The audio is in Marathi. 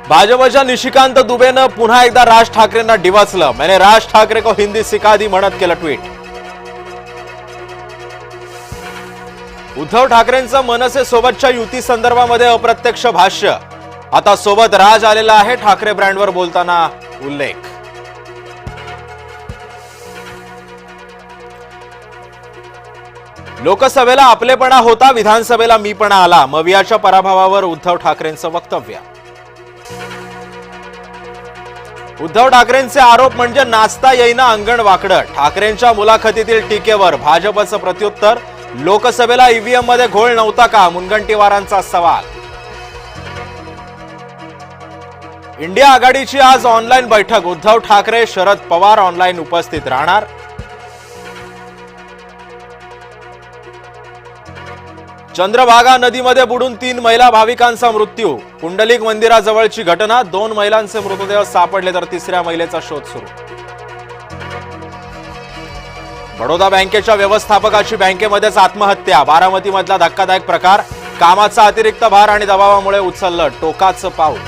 भाजपच्या निशिकांत दुबेनं पुन्हा एकदा राज ठाकरेंना डिवचलं. मैंने राज ठाकरे को हिंदी सिखा दी म्हणत केलं ट्विट. उद्धव ठाकरेंचं मनसे सोबतच्या युती संदर्भामध्ये अप्रत्यक्ष भाष्य. आता सोबत राज आलेला आहे. ठाकरे ब्रँडवर बोलताना उल्लेख. लोकसभेला आपलेपणा होता, विधानसभेला मीपणा आला. मवियाच्या पराभवावर उद्धव ठाकरेंचं वक्तव्य. उद्धव ठाकरेंचे आरोप म्हणजे नाचता येईना अंगण वाकडं. ठाकरेंच्या मुलाखतीतील टीकेवर भाजपचं प्रत्युत्तर. लोकसभेला ईव्हीएम मध्ये घोळ नव्हता का, मुनगंटीवारांचा सवाल. इंडिया आघाडीची आज ऑनलाईन बैठक. उद्धव ठाकरे, शरद पवार ऑनलाईन उपस्थित राहणार. चंद्रभागा नदीमध्ये बुडून 3 महिला भाविकांचा मृत्यू. पुंडलिक मंदिराजवळची घटना. 2 महिलांचे मृतदेह सापडले तर 3ऱ्या महिलेचा शोध सुरू. बडोदा बँकेच्या व्यवस्थापकाची बँकेमध्येच आत्महत्या. बारामतीमधला धक्कादायक प्रकार. कामाचा अतिरिक्त भार आणि दबावामुळे उचललं टोकाचं पाऊल.